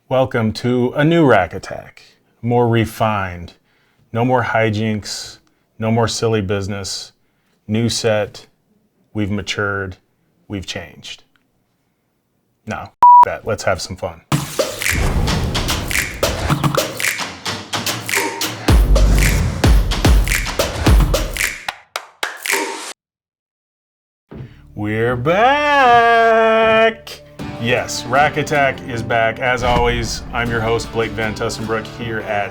Welcome to a new Rack Attack, more refined, no more hijinks, no more silly business, new set, we've matured, we've changed. No, that, let's have some fun. We're back! Yes, Rack Attack is back. As always, I'm your host, Blake Van Tussenbrook, here at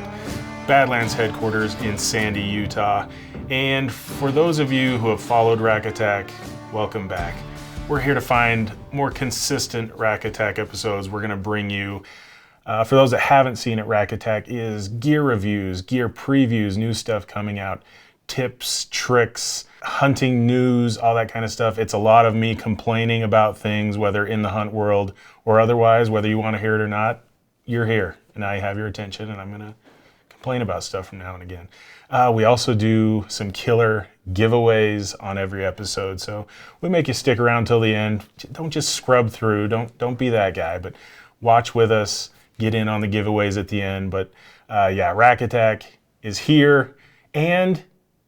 Badlands headquarters in Sandy, Utah. And for those of you who have followed Rack Attack, welcome back. We're here to find more consistent Rack Attack episodes. We're gonna bring you, for those that haven't seen it, Rack Attack is gear reviews, gear previews, new stuff coming out, tips, tricks, hunting news, all that kind of stuff. It's a lot of me complaining about things, whether in the hunt world or otherwise, whether you want to hear it or not, you're here and I have your attention and I'm going to complain about stuff from now and again. We also do some killer giveaways on every episode. So we make you stick around till the end. Don't just scrub through. Don't be that guy, but watch with us, get in on the giveaways at the end. But yeah, Rack Attack is here and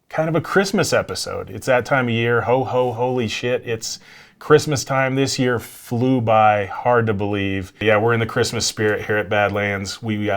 kind of a Christmas episode. It's that time of year. Ho, ho, holy shit. It's Christmas time. This year flew by, hard to believe. Yeah, we're in the Christmas spirit here at Badlands. We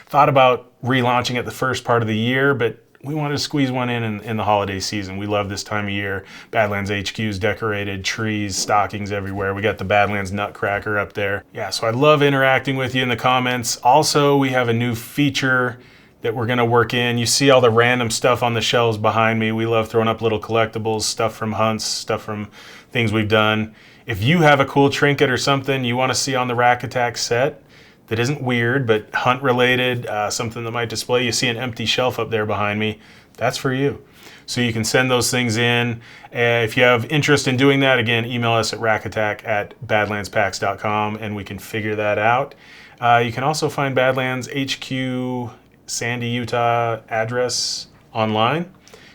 thought about relaunching it the first part of the year, but we wanted to squeeze one in the holiday season. We love this time of year. Badlands HQ is decorated, trees, stockings everywhere. We got the Badlands Nutcracker up there. Yeah, so I love interacting with you in the comments. Also, we have a new feature that we're gonna work in. You see all the random stuff on the shelves behind me. We love throwing up little collectibles, stuff from hunts, stuff from things we've done. If you have a cool trinket or something you wanna see on the Rack Attack set that isn't weird, but hunt related, something that might display, you see an empty shelf up there behind me, that's for you. So you can send those things in. If you have interest in doing that, again, email us at rackattack@badlandspacks.com and we can figure that out. You can also find Badlands HQ Sandy, Utah address online.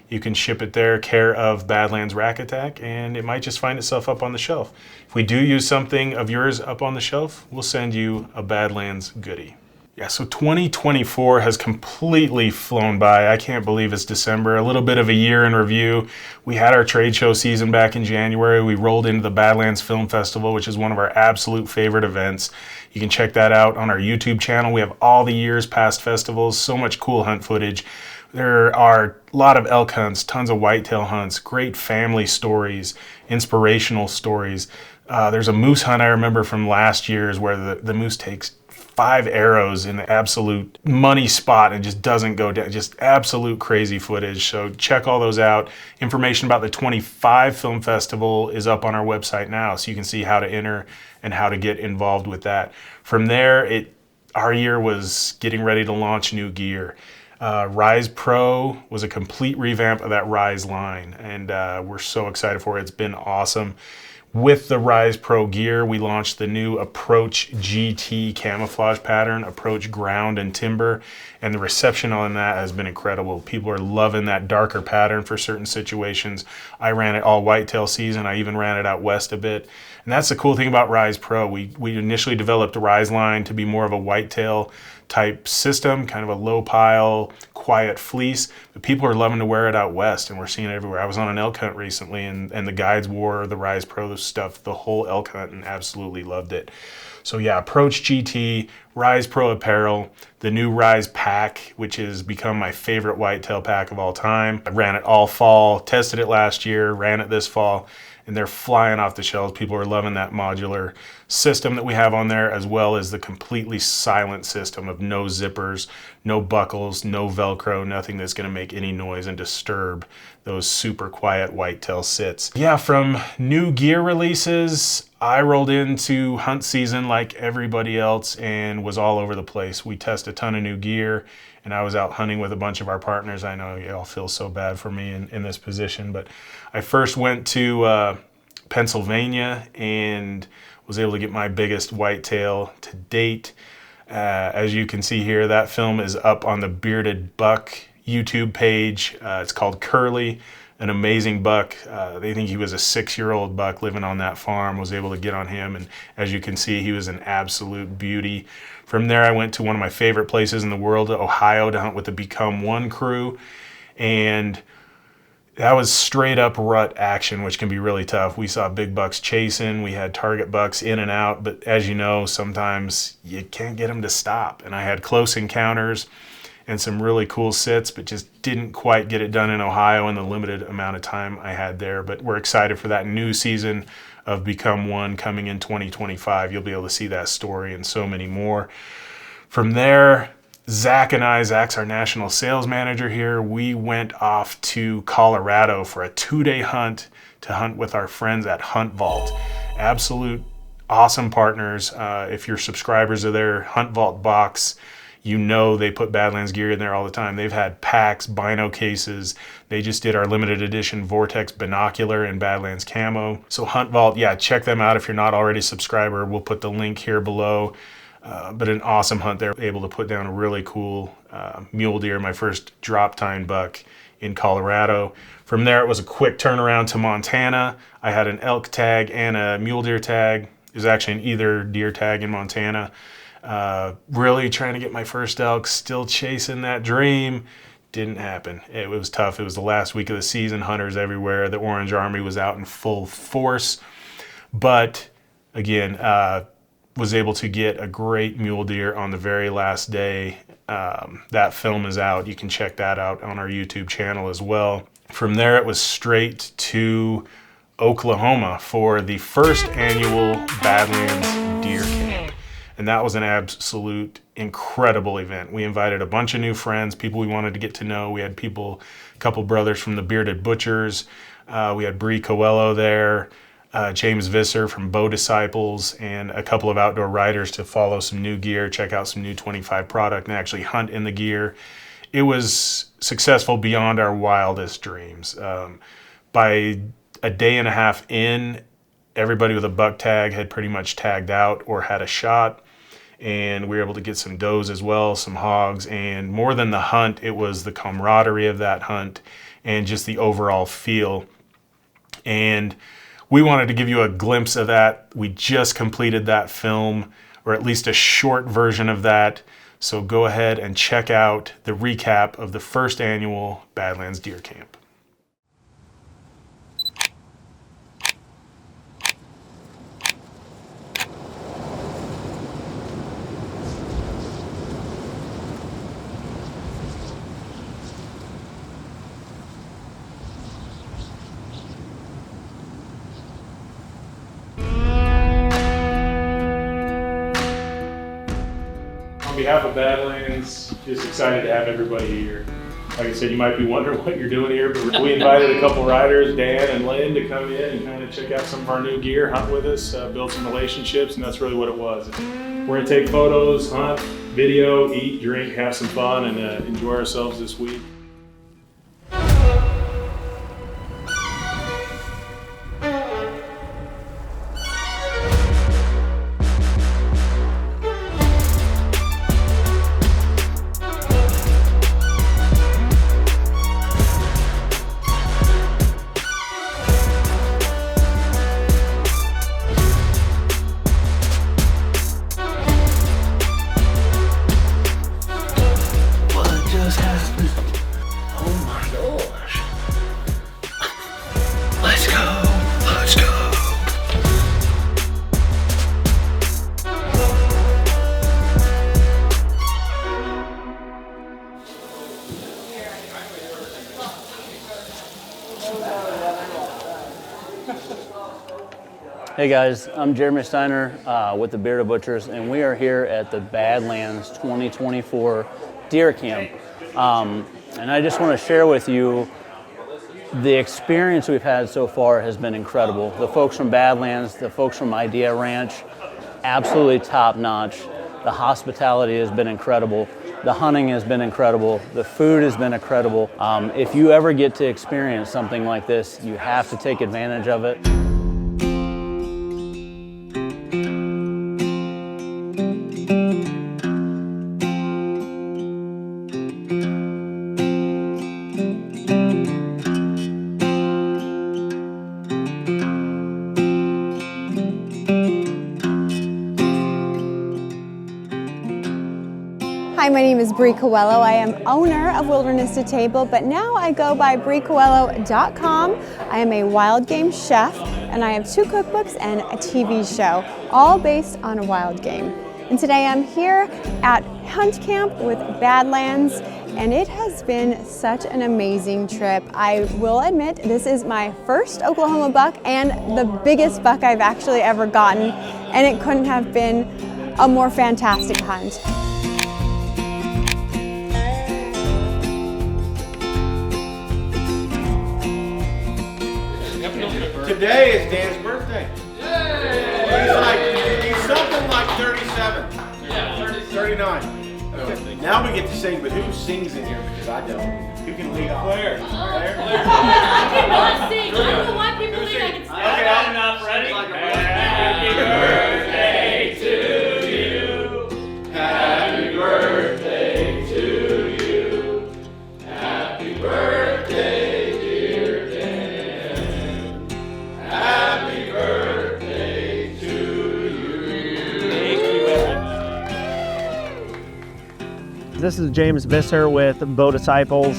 You can ship it there, care of Badlands Rack Attack, and it might just find itself up on the shelf. If we do use something of yours up on the shelf, we'll send you a Badlands goodie. Yeah, so 2024 has completely flown by. I can't believe it's December. A little bit of a year in review. We had our trade show season back in January. We rolled into the Badlands Film Festival, which is one of our absolute favorite events. You can check that out on our YouTube channel. We have all the years past festivals, so much cool hunt footage. There are a lot of elk hunts, tons of whitetail hunts, great family stories, inspirational stories. There's a moose hunt I remember from last year's where the moose takes 5 arrows in the absolute money spot and just doesn't go down. Just absolute crazy footage. So check all those out. Information about the 25 Film Festival is up on our website now, so you can see how to enter and how to get involved with that. From there, our year was getting ready to launch new gear. Rise Pro was a complete revamp of that Rise line, and we're so excited for it. It's been awesome. With the Rise Pro gear, we launched the new Approach GT camouflage pattern, Approach Ground and Timber, and the reception on that has been incredible. People are loving that darker pattern for certain situations. I ran it all whitetail season. I even ran it out west a bit. And that's the cool thing about Rise Pro. We initially developed the Rise line to be more of a whitetail type system, kind of a low pile, quiet fleece, but people are loving to wear it out west and we're seeing it everywhere. I was on an elk hunt recently and the guides wore the Rise Pro stuff the whole elk hunt and absolutely loved it. So yeah, Approach GT, Rise Pro apparel, the new Rise pack, which has become my favorite whitetail pack of all time. I ran it all fall, tested it last year, ran it this fall, and they're flying off the shelves. People are loving that modular system that we have on there, as well as the completely silent system of no zippers, no buckles, no Velcro, nothing that's gonna make any noise and disturb those super quiet whitetail sits. Yeah, from new gear releases, I rolled into hunt season like everybody else and was all over the place. We test a ton of new gear and I was out hunting with a bunch of our partners. I know y'all feel so bad for me in this position, but I first went to Pennsylvania and was able to get my biggest whitetail to date. As you can see here, that film is up on the Bearded Buck YouTube page. It's called Curly. an amazing buck. They think he was a 6-year-old buck living on that farm, was able to get on him. And as you can see, he was an absolute beauty. From there, I went to one of my favorite places in the world, Ohio, to hunt with the Become One crew. And that was straight up rut action, which can be really tough. We saw big bucks chasing. We had target bucks in and out. But as you know, sometimes you can't get them to stop. And I had close encounters and some really cool sits, but just didn't quite get it done in Ohio in the limited amount of time I had there. But we're excited for that new season of Become One coming in 2025. You'll be able to see that story and so many more. From there, Zach's our national sales manager here. We went off to Colorado for a 2-day hunt to hunt with our friends at Hunt Vault. Absolute awesome partners. If your subscribers are there, Hunt Vault box, you know they put Badlands gear in there all the time. They've had packs, bino cases. They just did our limited edition Vortex binocular in Badlands camo. So Hunt Vault, yeah, check them out if you're not already a subscriber. We'll put the link here below. But an awesome hunt there. Able to put down a really cool mule deer, my first drop tine buck in Colorado. From there, it was a quick turnaround to Montana. I had an elk tag and a mule deer tag. It was actually an either deer tag in Montana. Really trying to get my first elk, still chasing that dream. Didn't happen. It was tough. It was the last week of the season, hunters everywhere. The Orange Army was out in full force. But again, was able to get a great mule deer on the very last day. That film is out. You can check that out on our YouTube channel as well. From there, it was straight to Oklahoma for the first annual Badlands Deer Camp. And that was an absolute incredible event. We invited a bunch of new friends, people we wanted to get to know. We had people, a couple brothers from the Bearded Butchers. We had Bree Coelho there, James Visser from Bow Disciples, and a couple of outdoor riders to follow some new gear, check out some new 25 product, and actually hunt in the gear. It was successful beyond our wildest dreams. By a day and a half in, everybody with a buck tag had pretty much tagged out or had a shot, and we were able to get some does as well, some hogs, and more than the hunt, it was the camaraderie of that hunt and just the overall feel. And we wanted to give you a glimpse of that. We just completed that film, or at least a short version of that. So go ahead and check out the recap of the first annual Badlands Deer Camp. On behalf of Badlands, just excited to have everybody here. Like I said, you might be wondering what you're doing here, but we invited a couple riders, Dan and Lynn, to come in and kind of check out some of our new gear, hunt with us, build some relationships, and that's really what it was. We're gonna take photos, hunt, video, eat, drink, have some fun, and enjoy ourselves this week. Hey guys, I'm Jeremy Steiner with the Bearded Butchers, and we are here at the Badlands 2024 Deer Camp. And I just want to share with you the experience we've had so far has been incredible. The folks from Badlands, the folks from Idea Ranch, absolutely top notch. The hospitality has been incredible. The hunting has been incredible. The food has been incredible. If you ever get to experience something like this, you have to take advantage of it. Hi, my name is Bree Coelho. I am owner of Wilderness to Table, but now I go by BreeCoelho.com. I am a wild game chef, and I have 2 cookbooks and a TV show, all based on a wild game. And today I'm here at Hunt Camp with Badlands, and it has been such an amazing trip. I will admit, this is my first Oklahoma buck and the biggest buck I've actually ever gotten, and it couldn't have been a more fantastic hunt. Today is Dan's birthday. Yay! He's something like 37. Yeah, 39. Now we get to sing, but who sings in here? Because I don't. Who can lead off? Claire. Claire? I cannot sing. I don't know why people think I can sing. Okay, I'm enough. Ready? Happy birthday to you. Happy birthday to you. Happy birthday, dear Dan. Happy birthday to you. This is James Visser with Bow Disciples.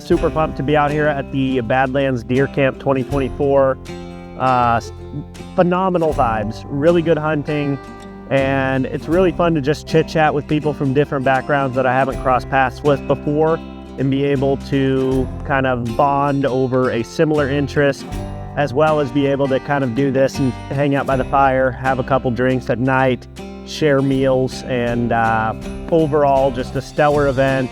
Super pumped to be out here at the Badlands Deer Camp 2024. Phenomenal vibes, really good hunting, and it's really fun to just chit chat with people from different backgrounds that I haven't crossed paths with before and be able to kind of bond over a similar interest, as well as be able to kind of do this and hang out by the fire, have a couple drinks at night, share meals, and overall just a stellar event.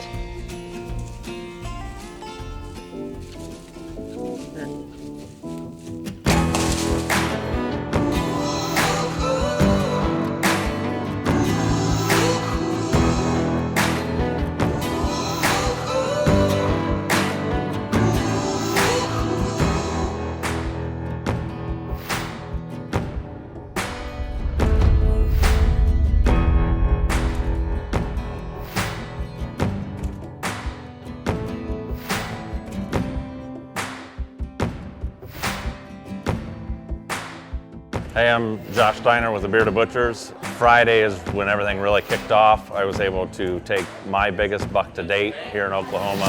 Hey, I'm Josh Steiner with the Bearded Butchers. Friday is when everything really kicked off. I was able to take my biggest buck to date here in Oklahoma.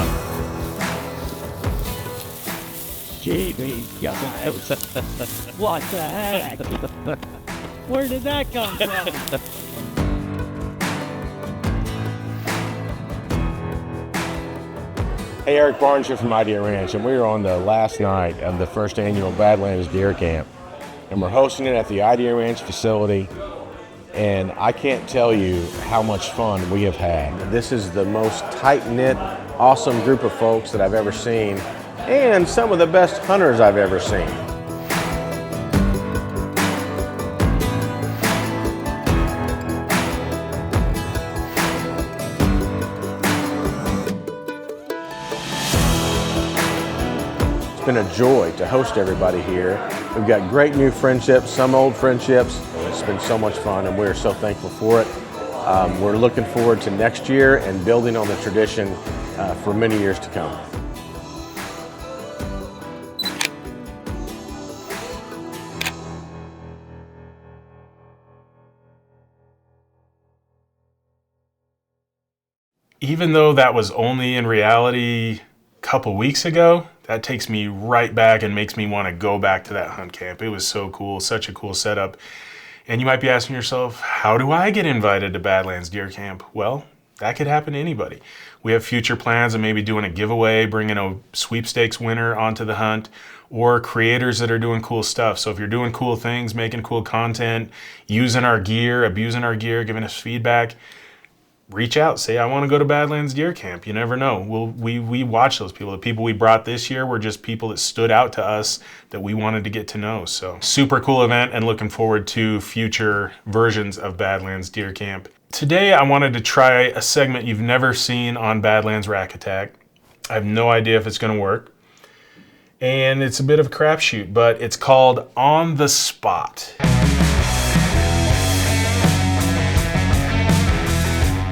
Jamie, what the heck? Where did that come from? Hey, Eric Barnes here from Idea Ranch, and we are on the last night of the first annual Badlands Deer Camp. And we're hosting it at the Idea Ranch facility, and I can't tell you how much fun we have had. This is the most tight-knit, awesome group of folks that I've ever seen, and some of the best hunters I've ever seen. It's been a joy to host everybody here. We've got great new friendships, some old friendships. It's been so much fun, and we're so thankful for it. We're looking forward to next year and building on the tradition for many years to come. Even though that was only in reality a couple weeks ago, that takes me right back and makes me want to go back to that hunt camp. It was so cool, such a cool setup. And you might be asking yourself, how do I get invited to Badlands Deer Camp? Well, that could happen to anybody. We have future plans of maybe doing a giveaway, bringing a sweepstakes winner onto the hunt, or creators that are doing cool stuff. So if you're doing cool things, making cool content, using our gear, abusing our gear, giving us feedback, reach out, say, I want to go to Badlands Deer Camp. You never know. We watch those people. The people we brought this year were just people that stood out to us that we wanted to get to know. So super cool event, and looking forward to future versions of Badlands Deer Camp. Today, I wanted to try a segment you've never seen on Badlands Rack Attack. I have no idea if it's going to work. And it's a bit of a crapshoot, but it's called On the Spot.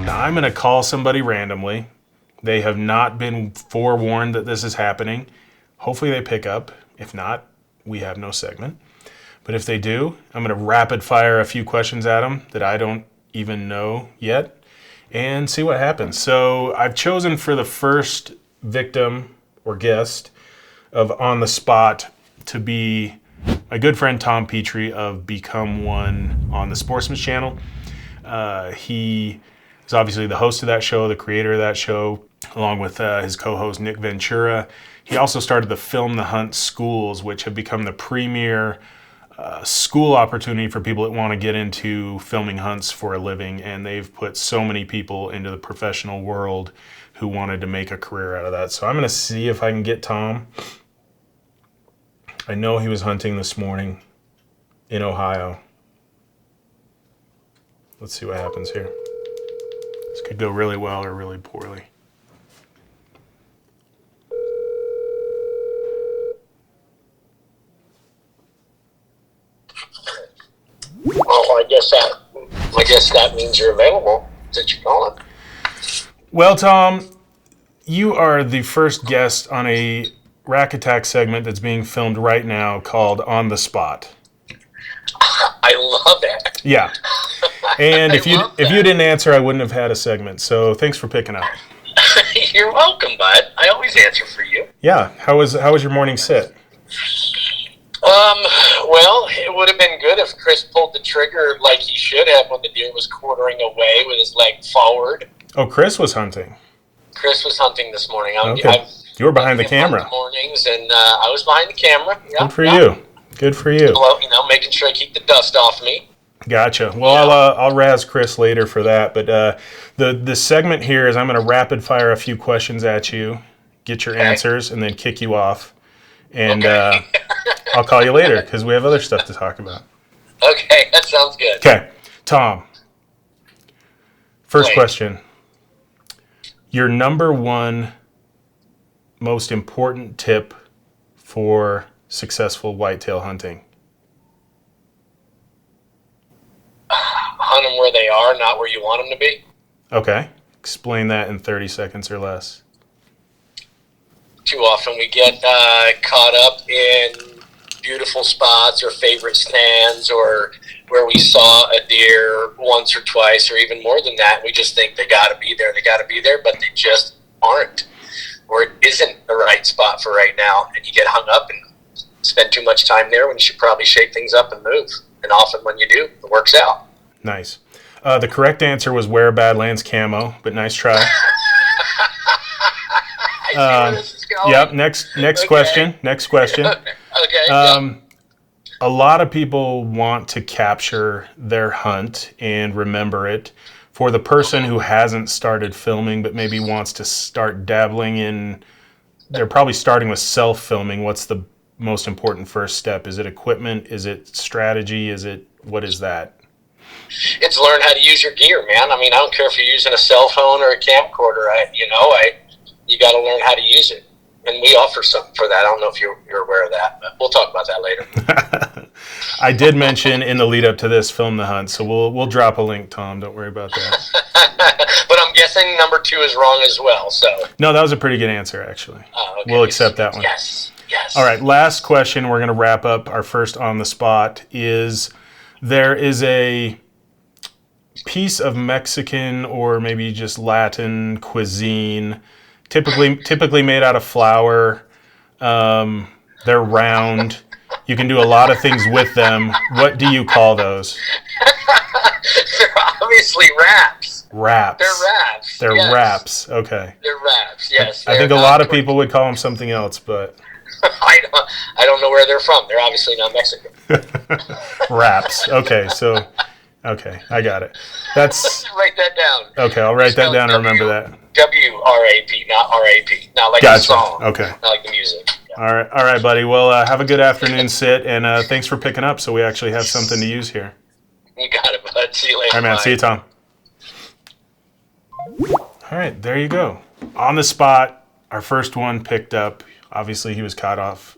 I'm going to call somebody randomly. They have not been forewarned that this is happening. Hopefully they pick up. If not, we have no segment. But if they do, I'm going to rapid fire a few questions at them that I don't even know yet. and see what happens. So I've chosen for the first victim or guest of On the Spot to be my good friend Tom Petrie of Become One on the Sportsman's Channel. He is obviously the host of that show, the creator of that show, along with his co-host Nick Ventura. He also started the Film the Hunt schools, which have become the premier school opportunity for people that want to get into filming hunts for a living, and they've put so many people into the professional world who wanted to make a career out of that. So I'm going to see if I can get Tom. I know he was hunting this morning in Ohio. Let's see what happens here. This could go really well or really poorly. Well, I guess that means you're available, that you're calling. Well, Tom, you are the first guest on a Rack Attack segment that's being filmed right now called On the Spot. I love that. Yeah. And if you didn't answer, I wouldn't have had a segment. So thanks for picking up. You're welcome, bud. I always answer for you. Yeah. How was your morning sit? Well, it would have been good if Chris pulled the trigger like he should have when the deer was quartering away with his leg forward. Oh, Chris was hunting. Chris was hunting this morning. Okay. You were behind the camera. Mornings, and I was behind the camera. Yeah, Good for you. Good for you. Well, making sure I keep the dust off me. Gotcha. Well, I'll razz Chris later for that. But the segment here is I'm going to rapid fire a few questions at you, get your answers, and then kick you off. And I'll call you later because we have other stuff to talk about. Okay, that sounds good. Okay, Tom. First question. Your number one most important tip for successful whitetail hunting? Hunt them where they are, not where you want them to be. Okay. Explain that in 30 seconds or less. Too often we get caught up in beautiful spots or favorite stands or where we saw a deer once or twice or even more than that. We just think they got to be there, but they just aren't. Or it isn't the right spot for right now, and you get hung up and spend too much time there when you should probably shake things up and move. And often when you do, it works out. Nice. The correct answer was wear Badlands camo, but nice try. I see where this is going. Yep. Next question. Next question. Okay. A lot of people want to capture their hunt and remember it. For the person who hasn't started filming but maybe wants to start dabbling in, they're probably starting with self-filming. What's the most important first step? Is it equipment? Is it strategy? What is that? It's learn how to use your gear, man. I mean, I don't care if you're using a cell phone or a camcorder. You got to learn how to use it. And we offer something for that. I don't know if you're aware of that, but we'll talk about that later. I did mention in the lead up to this, Film the Hunt, so we'll drop a link, Tom. Don't worry about that. But I'm guessing number 2 is wrong as well. So no, that was a pretty good answer, actually. Okay. We'll accept that one. Yes. All right, last question. We're going to wrap up our first On the Spot. There is a piece of Mexican or maybe just Latin cuisine, typically made out of flour. They're round. You can do a lot of things with them. What do you call those? They're obviously wraps. Wraps. They're wraps. They're yes. wraps. Okay. They're wraps. Yes. I think a lot of people would call them something else, but I don't know where they're from. They're obviously not Mexican. Wraps. Okay. Okay, I got it. That's write that down. Okay, I'll write that down and remember that. W-R-A-P, not R-A-P. Not like Gotcha. the song. Okay. Not like the music. Yeah. All right, buddy. Well, have a good afternoon sit, and thanks for picking up so we actually have something to use here. You got it, bud. See you later. All right, man. Bye. See you, Tom. All right, there you go. On the spot, our first one picked up. Obviously, he was caught off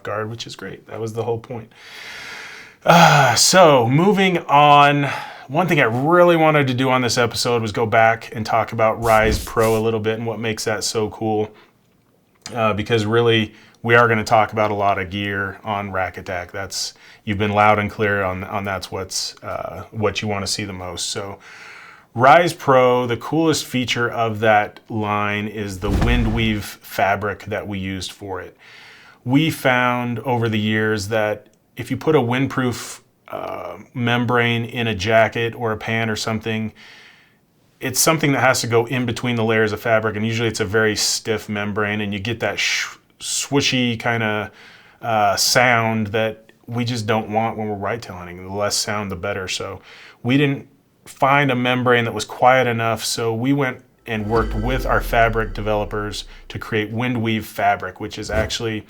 guard, which is great. That was the whole point. So moving on, one thing I really wanted to do on this episode was go back and talk about Rise Pro a little bit and what makes that so cool. Because really, we are going to talk about a lot of gear on Rack Attack. You've been loud and clear on that's what you want to see the most. So Rise Pro, the coolest feature of that line is the wind weave fabric that we used for it. We found over the years that if you put a windproof membrane in a jacket or a pant or something, it's something that has to go in between the layers of fabric, and usually it's a very stiff membrane, and you get that swooshy kind of sound that we just don't want when we're whitetail hunting. The less sound, the better. So we didn't find a membrane that was quiet enough, so we went and worked with our fabric developers to create wind weave fabric, which is actually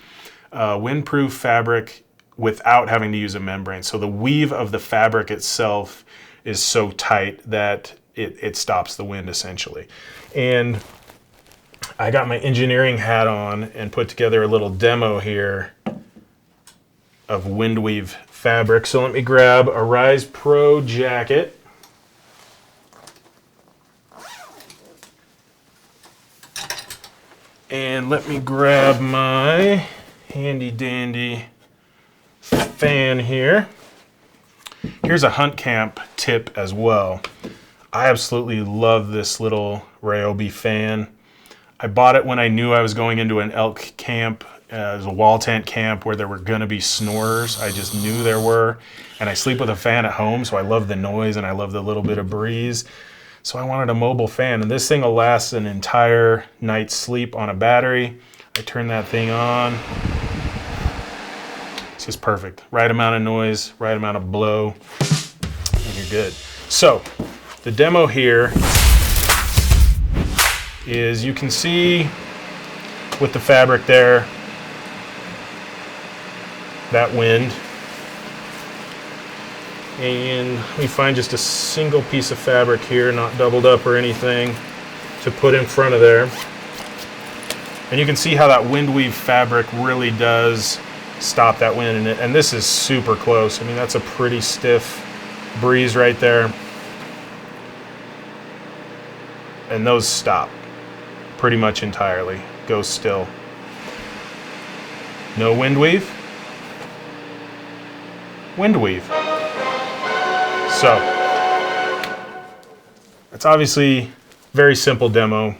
windproof fabric without having to use a membrane. So the weave of the fabric itself is so tight that it stops the wind essentially. And I got my engineering hat on and put together a little demo here of wind weave fabric. So let me grab a Rise Pro jacket. And let me grab my handy dandy fan here. Here's a hunt camp tip as well. I absolutely love this little Ryobi fan. I bought it when I knew I was going into an elk camp. It was a wall tent camp where there were gonna be snorers. I just knew there were. And I sleep with a fan at home, so I love the noise and I love the little bit of breeze. So I wanted a mobile fan, and this thing will last an entire night's sleep on a battery. I turn that thing on. It's just perfect. Right amount of noise, right amount of blow, and you're good. So the demo here is, you can see with the fabric there, that wind. And we find just a single piece of fabric here, not doubled up or anything, to put in front of there. And you can see how that wind weave fabric really does stop that wind. And this is super close. I mean, that's a pretty stiff breeze right there. And those stop pretty much entirely, go still. No wind weave, wind weave. So, it's obviously very simple demo,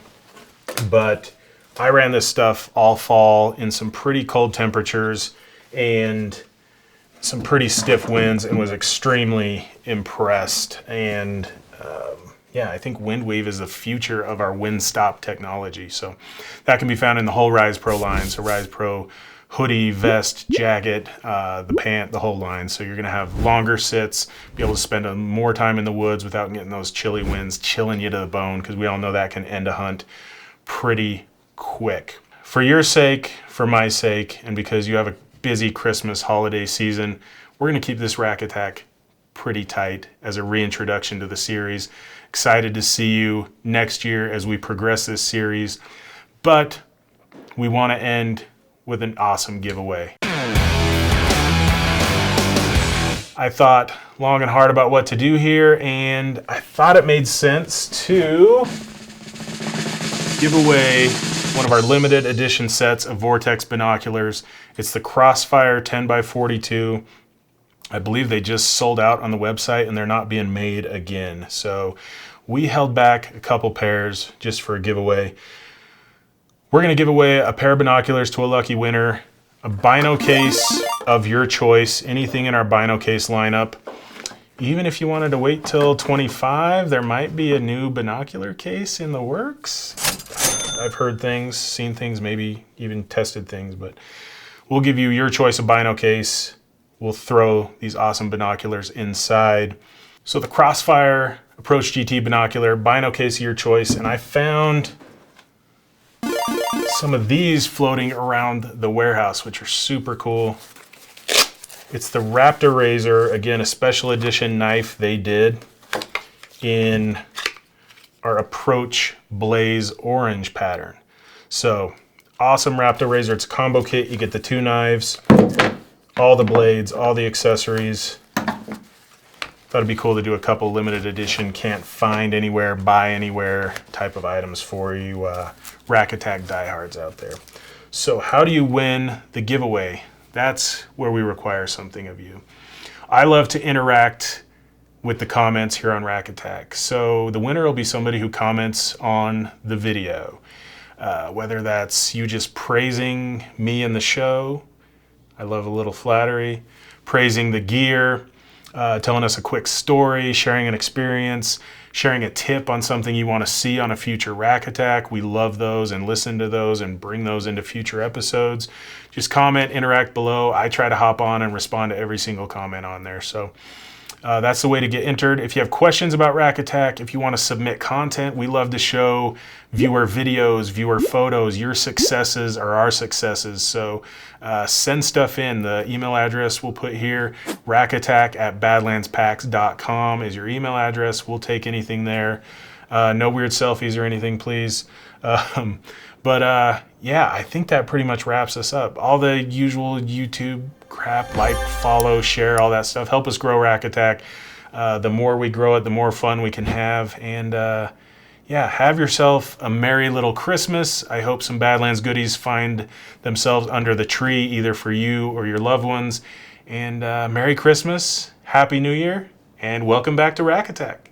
but I ran this stuff all fall in some pretty cold temperatures and some pretty stiff winds, and was extremely impressed. And yeah, I think wind weave is the future of our wind stop technology. So that can be found in the whole Rise Pro line. So Rise Pro hoodie, vest, jacket, the pant, the whole line. So you're gonna have longer sits, be able to spend more time in the woods without getting those chilly winds chilling you to the bone, because we all know that can end a hunt pretty quick. For your sake, for my sake, and because you have a busy Christmas holiday season, we're gonna keep this Rack Attack pretty tight as a reintroduction to the series. Excited to see you next year as we progress this series, but we want to end with an awesome giveaway. I thought long and hard about what to do here, and I thought it made sense to give away one of our limited edition sets of Vortex binoculars. It's the Crossfire 10x42. I believe they just sold out on the website and they're not being made again. So we held back a couple pairs just for a giveaway. We're gonna give away a pair of binoculars to a lucky winner, a bino case of your choice, anything in our bino case lineup. Even if you wanted to wait till 25, there might be a new binocular case in the works. I've heard things, seen things, maybe even tested things, but we'll give you your choice of bino case. We'll throw these awesome binoculars inside. So the Crossfire Approach GT binocular, bino case of your choice, and I found some of these floating around the warehouse, which are super cool. It's the Raptor Razor, again, a special edition knife they did in our Approach Blaze orange pattern. So awesome Raptor Razor. It's a combo kit. You get the two knives, all the blades, all the accessories. Thought it'd be cool to do a couple limited edition, can't find anywhere, buy anywhere type of items for you Rack Attack diehards out there. So how do you win the giveaway? That's where we require something of you. I love to interact with the comments here on Rack Attack. So the winner will be somebody who comments on the video. Whether that's you just praising me and the show, I love a little flattery, praising the gear, telling us a quick story, sharing an experience, sharing a tip on something you want to see on a future Rack Attack. We love those and listen to those and bring those into future episodes. Just comment, interact below. I try to hop on and respond to every single comment on there. So that's the way to get entered. If you have questions about Rack Attack, if you want to submit content, we love to show viewer videos, viewer photos. Your successes are our successes. So send stuff in. The email address we'll put here, rackattack@badlandspacks.com is your email address. We'll take anything there. No weird selfies or anything, please. Yeah, I think that pretty much wraps us up. All the usual YouTube crap, like, follow, share, all that stuff. Help us grow Rack Attack. The more we grow it, the more fun we can have. And yeah, have yourself a merry little Christmas. I hope some Badlands goodies find themselves under the tree, either for you or your loved ones. And Merry Christmas, Happy New Year, and welcome back to Rack Attack.